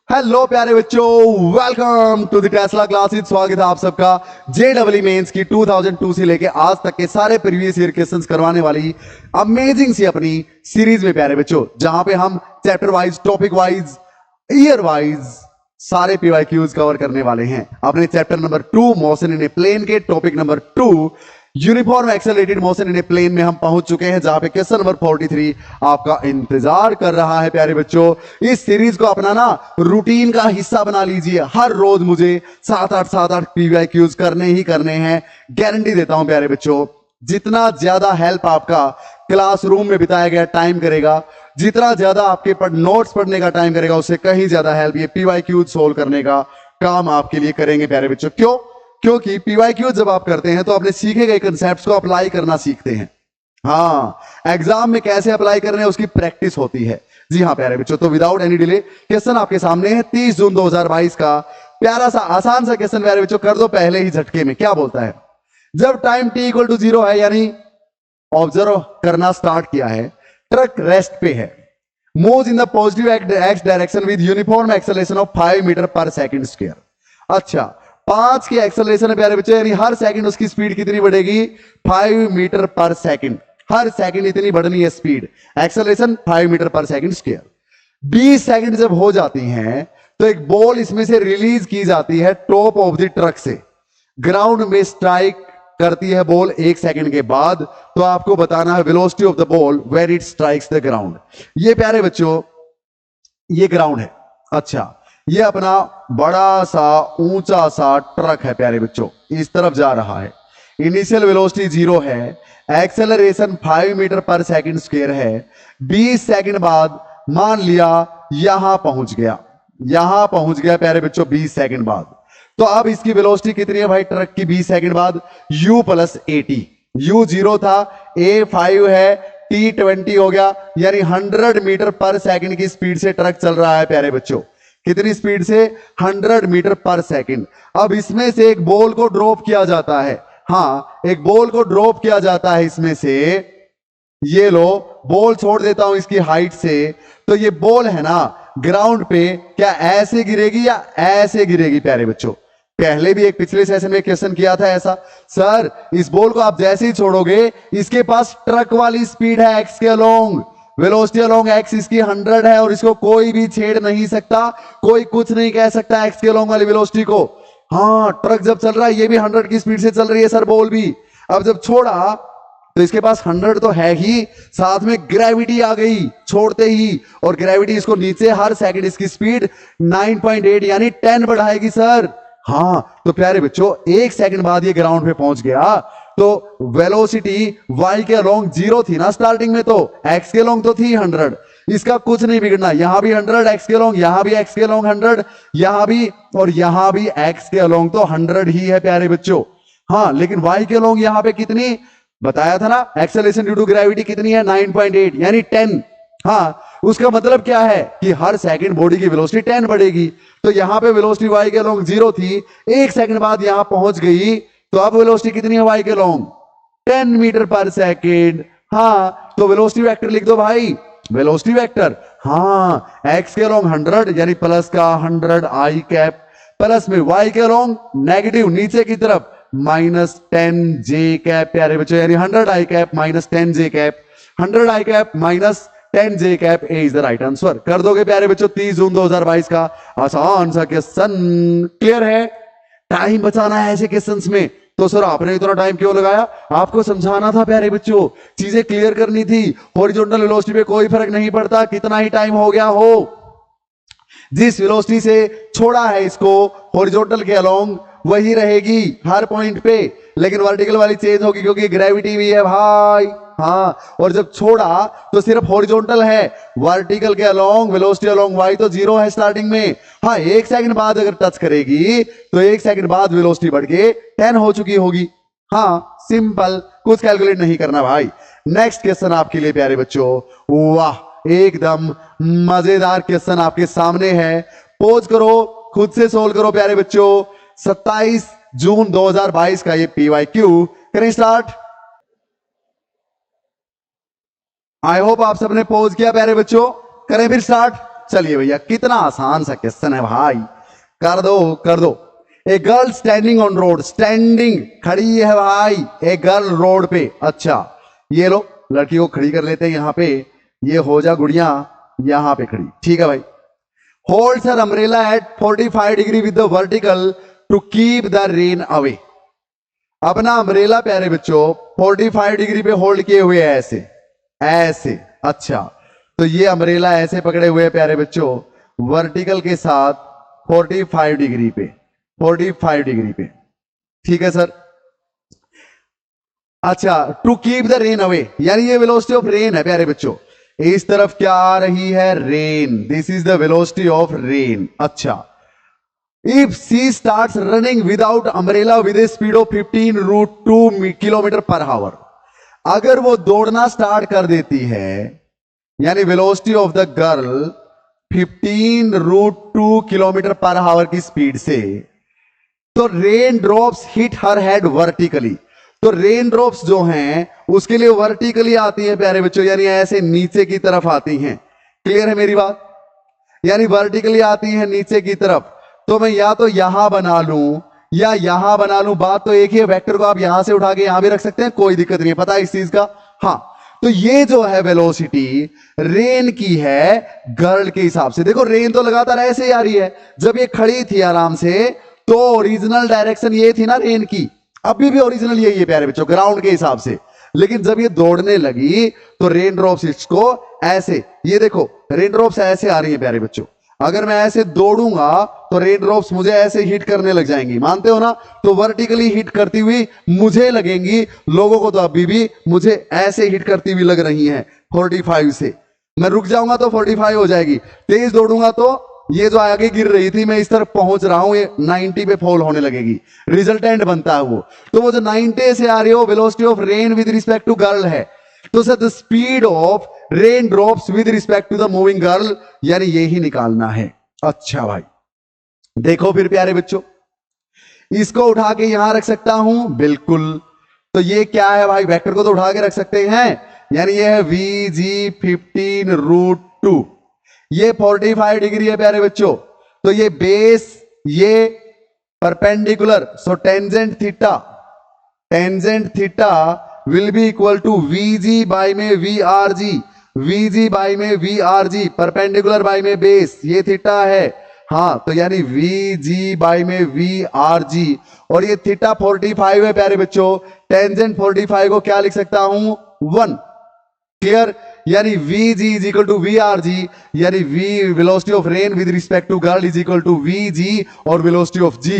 Hello प्यारे बच्चों, welcome to the Tesla classes. स्वागत है आप सबका जेडब्ल्यू मेंस की 2002 से लेके आज तक के सारे प्रीवियस ईयर क्वेश्चंस करवाने वाली अमेजिंग सी अपनी सीरीज में प्यारे बच्चों, जहां पे हम chapter wise, topic wise, year wise सारे पीवाईक्यूज कवर करने वाले हैं। अपने chapter number 2 motion in a plane के topic number 2 uniform accelerated motion in a plane में हम पहुंच चुके हैं, जहां पे क्वेश्चन नंबर 43 आपका इंतजार कर रहा है। प्यारे बच्चों, इस सीरीज को अपना ना रूटीन का हिस्सा बना लीजिए। हर रोज मुझे 7-8 पीवाईक्यूज करने ही करने हैं, गारंटी देता हूं प्यारे बच्चों। जितना ज्यादा हेल्प आपका क्लासरूम में बिताया गया टाइम करेगा, जितना ज्यादा आपके नोट्स पढ़ने का टाइम करेगा, उससे कहीं ज्यादा हेल्प ये पीवाईक्यूज सोल्व करने का काम आपके लिए करेंगे प्यारे बच्चों। क्यों? क्योंकि पीवाईक्यू जब आप करते हैं तो अपने सीखे गए कंसेप्ट्स को अप्लाई करना सीखते हैं। हाँ, एग्जाम में कैसे अप्लाई करने हैं उसकी प्रैक्टिस होती है। जी हाँ प्यारे बच्चों, तो विदाउट एनी डिले क्वेश्चन आपके सामने है 30 जून 2022 का प्यारा सा आसान सा क्वेश्चन। प्यारे बच्चों, कर दो पहले ही झटके में। क्या बोलता है? जब टाइम t = 0 है, यानी ऑब्जर्व करना स्टार्ट किया है, ट्रक रेस्ट पे है, moves in the positive x direction with uniform acceleration of 5 metre per second square. अच्छा, 5 की एक्सेलरेशन है प्यारे बच्चों, यानी हर सेकंड उसकी स्पीड कितनी बढ़ेगी? 5 मीटर पर सेकंड। हर सेकंड इतनी बढ़नी है speed, acceleration 5 metre per second square. 20 second जब हो जाती हैं तो एक बॉल इसमें से रिलीज की जाती है टॉप ऑफ द ट्रक से, ग्राउंड में स्ट्राइक करती है बॉल 1 सेकंड के बाद। तो आपको बताना है velocity of the ball when it strikes the ground. ये प्यारे बच्चों, ये ग्राउंड है। अच्छा, ये अपना बड़ा सा ऊंचा सा ट्रक है प्यारे बच्चों, इस तरफ जा रहा है। इनिशियल वेलोसिटी 0 है, acceleration 5 metre per second square है। 20 सेकंड बाद मान लिया यहां पहुंच गया, यहां पहुंच गया प्यारे बच्चों 20 सेकंड बाद। तो अब इसकी वेलोसिटी कितनी है भाई ट्रक की 20 सेकंड बाद? u + at। u 0 था, a 5 है, t 20 हो गया, यानी 100 मीटर पर सेकंड की स्पीड से ट्रक चल रहा है प्यारे बच्चों। कितनी स्पीड से? 100 मीटर पर सेकंड। अब इसमें से एक बॉल को ड्रॉप किया जाता है। हाँ, एक बॉल को ड्रॉप किया जाता है इसमें से। ये लो, बॉल छोड़ देता हूं इसकी हाइट से। तो ये बॉल है ना ग्राउंड पे, क्या ऐसे गिरेगी या ऐसे गिरेगी प्यारे बच्चों? पहले भी एक पिछले सेशन में क्वेश्चन किया था ऐसा। सर, इस बॉल को आप जैसे ही छोड़ोगे, इसके पास ट्रक वाली स्पीड है एक्स के अलोंग, वेलोसिटी अलोंग एक्स इसकी 100 है और इसको कोई भी छेड़ नहीं सकता, कोई कुछ नहीं कह सकता एक्स के अलोंग वाली वेलोसिटी को। हाँ, ट्रक जब चल रहा है ये भी 100 की स्पीड से चल रही है सर, बॉल भी। अब जब छोड़ा तो इसके पास 100 तो है ही, साथ में ग्रेविटी आ गई छोड़ते ही, और ग्रेविटी इसको नीचे हर सेकंड इसकी स्पीड 9.8 यानी 10 बढ़ाएगी सर। हाँ, तो प्यारे बच्चों 1 सेकंड बाद ये ग्राउंड पे पहुंच गया। तो वेलोसिटी y के अलोंग 0 थी ना स्टार्टिंग में, तो x के अलोंग तो थी 100। इसका कुछ नहीं बिगड़ना, यहां भी 100 x के अलोंग, यहां भी x के अलोंग 100, यहां भी और यहां भी x के अलोंग तो 100 ही है प्यारे बच्चों। हाँ, लेकिन y के अलोंग यहां पे कितनी बताया था ना, एक्सेलरेशन ड्यू टू ग्रेविटी कितनी है? 9.8 यानी 10। हाँ, उसका मतलब क्या है कि हर सेकंड बॉडी की वेलोसिटी 10 बढ़ेगी। तो यहां पे वेलोसिटी y के अलोंग 0 थी, 1 सेकंड बाद यहां पहुंच गई, तो अब वेलोसिटी कितनी है y के अलोंग? 10 metre per second. हाँ, तो वेलोसिटी वेक्टर लिख दो भाई, वेलोसिटी वेक्टर। हाँ, x के अलोंग 100 यानी प्लस का 100 i कैप, प्लस में y के अलोंग नेगेटिव नीचे की तरफ -10 j कैप प्यारे बच्चों, यानी 100 i cap -10 j cap, 100 i cap -10 j cap. A is the right answer. कर दोगे प्यारे बच्चों 30 जून 2022 का आसान सा क्वेश्चन। क्लियर है? टाइम बचाना है ऐसे क्वेश्चंस में, तो सर आपने इतना टाइम क्यों लगाया? आपको समझाना था प्यारे बच्चों, चीजें क्लियर करनी थी। हॉरिजॉन्टल वेलोसिटी पे कोई फर्क नहीं पड़ता कितना ही टाइम हो गया हो, जिस वेलोसिटी से छोड़ा है इसको हॉरिजॉन्टल के अलोंग वही रहेगी हर पॉइंट पे, लेकिन वर्टिकल वाली चेंज होगी क्योंकि ग्रेविटी भी है भाई। हाँ, और जब छोड़ा तो सिर्फ हॉरिजॉन्टल है, वर्टिकल के अलोंग वेलोसिटी अलोंग y तो 0 है स्टार्टिंग में। हाँ, 1 सेकंड बाद अगर टच करेगी तो 1 सेकंड बाद वेलोसिटी बढ़ के 10 हो चुकी होगी। हाँ, सिंपल, कुछ कैलकुलेट नहीं करना भाई। नेक्स्ट क्वेश्चन आपके लिए प्यारे बच्चों, वाह, एकदम मजेदार क्वेश्चन आपके सामने है। पोज करो, खुद से सोल्व करो प्यारे बच्चों। 27 जून 2022 का ये पीवाईक्यू, करें स्टार्ट। आई होप आप सबने पोज किया प्यारे बच्चों, करें फिर स्टार्ट। चलिए भैया, कितना आसान सा क्वेश्चन है भाई, कर दो कर दो। A girl standing on road, standing खड़ी है भाई, ए गर्ल रोड पे। अच्छा ये लो, लड़की को खड़ी कर लेते हैं यहां पे, ये हो जा गुड़िया यहां पे खड़ी, ठीक है भाई। Holds her umbrella at 45 degree with the vertical to keep the rain away. अपना अम्ब्रेला प्यारे बच्चों 45 डिग्री पे होल्ड किए हुए है, ऐसे ऐसे। अच्छा तो ये अम्ब्रेला ऐसे पकड़े हुए हैं प्यारे बच्चों, वर्टिकल के साथ 45 डिग्री पे, 45 डिग्री पे, ठीक है सर। अच्छा to keep the rain away, यानी ये वेलोसिटी ऑफ रेन है प्यारे बच्चों, इस तरफ क्या आ रही है, rain, this is the velocity of rain. अच्छा if she starts running without umbrella with a speed of 15√2 kilometre per hour, अगर वो दौड़ना स्टार्ट कर देती है, यानी velocity of the girl 15√2 kilometre per hour की स्पीड से, तो rain drops hit her head vertically. तो रेन ड्रॉप्स जो हैं उसके लिए वर्टिकली आती हैं प्यारे बच्चों, यानी ऐसे नीचे की तरफ आती हैं। क्लियर है मेरी बात, यानी वर्टिकली आती हैं नीचे की तरफ। तो मैं या तो यहां बना लूं या यहां बना लूं, बात तो एक ही है। वेक्टर को आप यहां से उठा के यहां भी रख सकते हैं, कोई दिक्कत नहीं है, पता है इस चीज का। हाँ तो ये जो है वेलोसिटी रेन की है गर्ल के हिसाब से। देखो रेन तो लगातार ऐसे ही आ रही है, जब ये खड़ी थी आराम से तो ओरिजिनल डायरेक्शन ये थी ना रेन की, अभी भी ओरिजिनल यही है प्यारे बच्चों ग्राउंड के हिसाब से। लेकिन जब ये दौड़ने लगी तो रेन ड्रॉप्स इसको ऐसे, ये देखो रेन ड्रॉप्स ऐसे आ रही है प्यारे बच्चों। अगर मैं ऐसे दौड़ूंगा तो रेन ड्रॉप्स मुझे ऐसे हिट करने लग जाएंगी, मानते हो ना। तो वर्टिकली हिट करती हुई मुझे लगेंगी, लोगों को तो अभी भी मुझे ऐसे हिट करती हुई लग रही हैं 45 से। मैं रुक जाऊंगा तो 45 हो जाएगी, तेज दौड़ूंगा तो ये जो आगे गिर रही थी मैं इस तरफ पहुंच रहा हूं, ये 90 पे फॉल होने लगेगी, रिजल्टेंट बनता है वो। तो वो जो 90 से आ रही हो velocity of rain with respect to girl है, तो sir the speed of rain drops with respect to the moving girl, यानी यही निकालना है। अच्छा भाई देखो फिर प्यारे बच्चों, इसको उठा के यहां रख सकता हूं, बिल्कुल। तो ये क्या है भाई, वेक्टर को तो उठा के रख सकते हैं, यानी ये है VG 15√2, ये 45 डिग्री है प्यारे बच्चों। तो ये बेस, ये perpendicular, so tangent theta will be equal to VG by में VRG, VG बाई में VRG, परपेंडिकुलर बाई में बेस, ये थीटा है। हाँ तो यानी VG बाई में VRG, और ये थीटा 45 है प्यारे बच्चों। टेंजेंट 45 को क्या लिख सकता हूं, 1। क्लियर, यानी VG is equal to VRG, यानी V velocity of rain with respect to girl is equal to VG, और velocity of G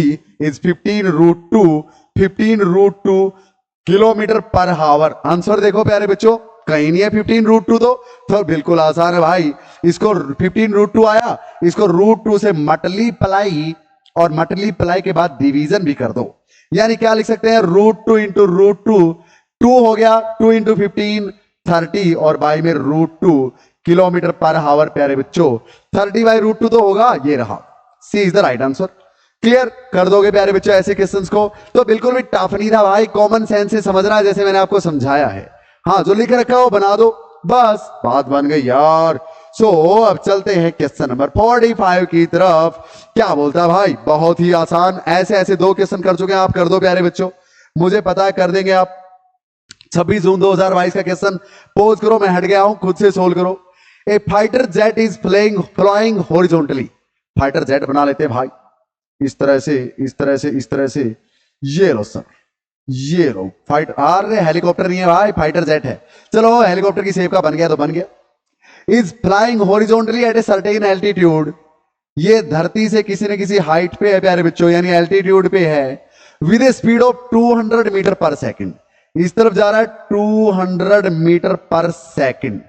is 15√2 kilometre per hour. Answer देखो प्यारे बच्चों, कहीं नहीं है 15√2, तो बिल्कुल आसान है भाई। इसको 15√2 आया, इसको √2 से मल्टीप्लाई, और मल्टीप्लाई के बाद डिवीजन भी कर दो, यानी क्या लिख सकते हैं, √2 इंटू √2, 2 हो गया, 2 इंटू 15 30, और बाई में √2 किलोमीटर पर आवर प्यारे बच्चों। 30 बाई √2 तो होगा, ये रहा, C is the right answer. Clear कर दोगे प्यारे बच्चों ऐसे क्वेश्चंस को, तो बिल्कुल भी टफ नहीं था भाई, कॉमन सेंस से समझना जैसे मैंने आपको समझाया है। हाँ जो लिख रखा है वो बना दो, बस बात बन गई यार। सो अब चलते हैं क्वेश्चन नंबर 45 की तरफ। क्या बोलता है भाई, बहुत ही आसान, ऐसे ऐसे 2 क्वेश्चन कर चुके हैं आप, कर दो प्यारे बच्चों, मुझे पता है कर देंगे आप। 26 जून 2022 का क्वेश्चन, पोज करो, मैं हट गया हूं, खुद से सोल्व करो। A fighter jet is flying horizontally, fighter jet बना लेते हैं भाई, इस तरह से इस तरह से इस तरह से, ये लो सर, ये लो फाइटर, अरे हेलीकॉप्टर नहीं है भाई, फाइटर जेट है, चलो हेलीकॉप्टर की शेप का बन गया तो बन गया। Is flying horizontally at a certain altitude, ये धरती से किसी न किसी हाइट पे है प्यारे बच्चों, यानी एल्टीट्यूड पे है, with a speed of 200 metre per second, इस तरफ जा रहा है 200 metre per second.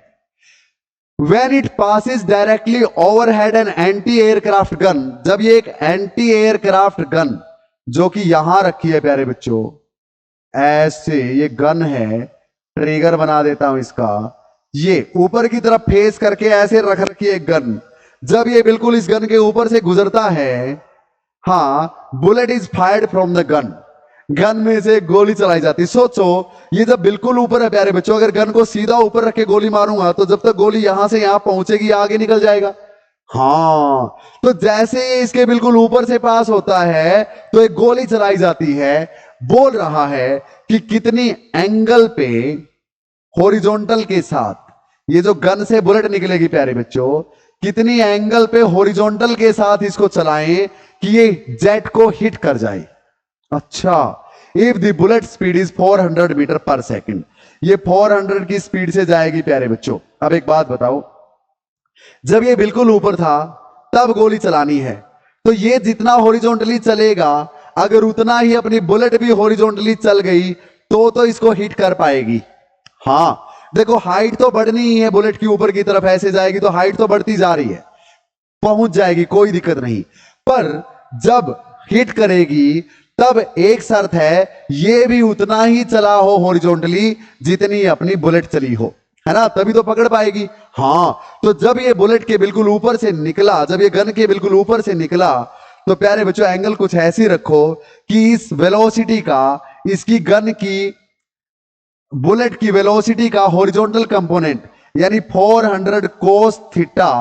When it passes directly overhead an anti-aircraft gun, जब ये एक एंटी एयरक्राफ्ट गन जो कि यहां रखी है प्यारे बच्चों, ऐसे ये गन है, ट्रिगर बना देता हूं इसका, ये ऊपर की तरफ फेस करके ऐसे रख रखी है गन, जब ये बिल्कुल इस गन के ऊपर से गुजरता है, हाँ bullet is fired from the gun, gun में से गोली चलाई जाती। सोचो ये जब बिल्कुल ऊपर है प्यारे बच्चों, अगर गन को सीधा ऊपर रख के गोली मारूंगा तो जब तक गोली यहां से यहां पहुंचेगी आगे निकल जाएगा, हाँ, तो जैसे ये इसके बिल्कुल ऊपर से पास होता है तो एक गोली चलाई जाती है। बोल रहा है कि कितनी एंगल पे हॉरिजॉन्टल के साथ ये जो गन से बुलेट निकलेगी प्यारे बच्चों, कितनी एंगल पे हॉरिजॉन्टल के साथ इसको चलाएं कि ये जेट को हिट कर जाए। अच्छा, if the bullet speed is 400 metre per second, ये 400 की स्पीड से जाएगी प्यारे बच्चों। अब एक बात बताओ, जब ये बिल्कुल ऊपर था तब गोली चलानी है, तो ये जितना हॉरिजॉन्टली चलेगा, अगर उतना ही अपनी बुलेट भी हॉरिजॉन्टली चल गई तो इसको हिट कर पाएगी। हाँ, देखो हाइट तो बढ़नी ही है, बुलेट की ऊपर की तरफ ऐसे जाएगी तो हाइट तो बढ़ती जा रही है, पहुंच जाएगी, कोई दिक्कत नहीं। पर जब हिट करेगी तब एक शर्त है, ये भी उतना ही चला हो हॉरिजॉन्टली जितनी अपनी बुलेट चली हो, है ना, तभी तो पकड़ पाएगी। हाँ, तो जब ये बुलेट के बिल्कुल ऊपर से निकला, जब ये गन के बिल्कुल ऊपर से निकला, तो प्यारे बच्चों एंगल कुछ ऐसी रखो कि इस वेलोसिटी का, इसकी गन की, बुलेट की वेलोसिटी का हॉरिजॉन्टल कंपोनेंट यानी 400 कोस थीटा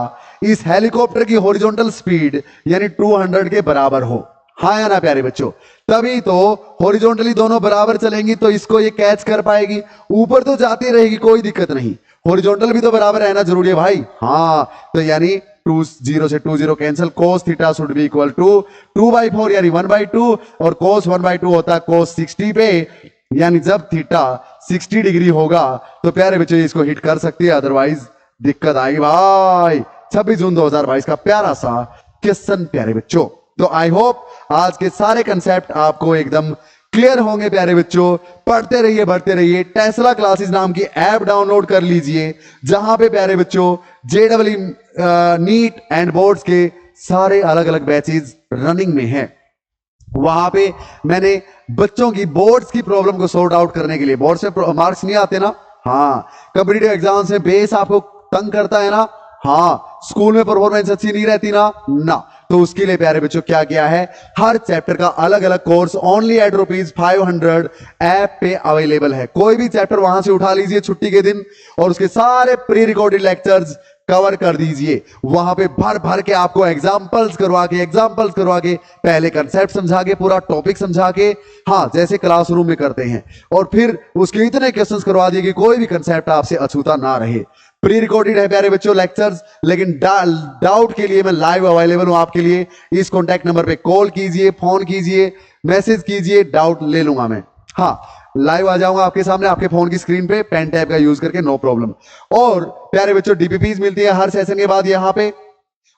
इस हेलीकॉप्टर की हॉरिजॉन्टल स्पीड यानी 200 के बराबर हो। हाँ या ना प्यारे बच्चों, तभी तो हॉरिजॉन्टली दोनों बराबर चलेंगी तो इसको ये कैच कर पाएगी। ऊपर तो जाती रहेगी, कोई दिक्कत नहीं, हॉरिजॉन्टल भी तो बराबर रहना जरूरी है भाई। हाँ, तो यानी 20 से 20 cancel, cos theta should be equal to 2/4 यानी 1/2, और कोस 1/2 होता है कोस 60 पे, यानी जब थीटा 60 डिग्री होगा तो प्यारे बच्चों इसको हिट कर सकती है, अदरवाइज दिक्कत आएगी भाई। 26 जून 2022 का प्यारा सा क्वेश्चन प्यारे बच्चों। तो आई होप आज के सारे कंसेप्ट आपको एकदम क्लियर होंगे प्यारे बच्चों। पढ़ते रहिए, बढ़ते रहिए। टेस्ला क्लासेस नाम की ऐप डाउनलोड कर लीजिए, जहां पे प्यारे बच्चों JEE नीट एंड बोर्ड्स के सारे अलग अलग बैचेज रनिंग में हैं। वहां पे मैंने बच्चों की बोर्ड्स की प्रॉब्लम को सॉर्ट आउट करने के लिए, बोर्ड से मार्क्स नहीं आते ना, हाँ, कॉम्पिटिटिव एग्जाम से बेस आपको तंग करता है ना, हाँ, स्कूल में परफॉर्मेंस अच्छी नहीं रहती ना, तो उसके लिए प्यारे बच्चों क्या किया है, हर चैप्टर का अलग अलग कोर्स ओनली एट ₹500 ऐप पे अवेलेबल है। कोई भी चैप्टर वहां से उठा लीजिए छुट्टी के दिन और उसके सारे प्री रिकॉर्डेड लेक्चर्स कवर कर दीजिए। वहां पे भर भर के आपको एग्जाम्पल्स करवा के पहले कंसेप्ट समझा के, पूरा टॉपिक समझा के, हाँ, जैसे क्लासरूम में करते हैं, और फिर उसके इतने क्वेश्चंस करवा दिए कि कोई भी कंसेप्ट आपसे अछूता ना रहे। प्री रिकॉर्डेड है प्यारे बच्चों लेक्चर्स, लेकिन डाउट के लिए मैं लाइव अवेलेबल हूं आपके लिए। इस कॉन्टैक्ट नंबर पे कॉल कीजिए, फोन कीजिए, मैसेज कीजिए, डाउट ले लूंगा मैं। हाँ, लाइव आ जाऊंगा आपके सामने, आपके फोन की स्क्रीन पे, पेन टैब का यूज करके, नो प्रॉब्लम। और प्यारे बच्चों DPPs मिलती है हर सेशन के बाद यहाँ पे,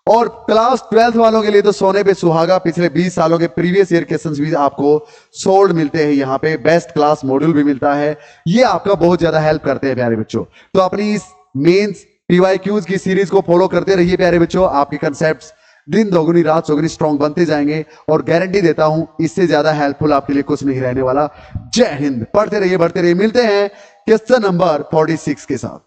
और क्लास 12th वालों के लिए तो सोने पे सुहागा, पिछले 20 सालों के प्रीवियस ईयर क्वेश्चंस भी आपको सोल्ड मिलते हैं यहाँ पे, बेस्ट क्लास मॉड्यूल भी मिलता है। ये आपका बहुत ज्यादा हेल्प करते हैं प्यारे बच्चों। तो अपनी इस मेंस PYQs की सीरीज को फॉलो करते रहिए प्यारे बच्चों, आपके कंसेप्ट्स दिन दोगुनी रात चौगुनी स्ट्रॉन्ग बनते जाएंगे, और गारंटी देता हूं इससे ज्यादा हेल्पफुल आपके लिए कुछ नहीं रहने वाला। जय हिंद। पढ़ते रहिए, बढ़ते रहिए। मिलते हैं क्वेश्चन नंबर 46 के साथ।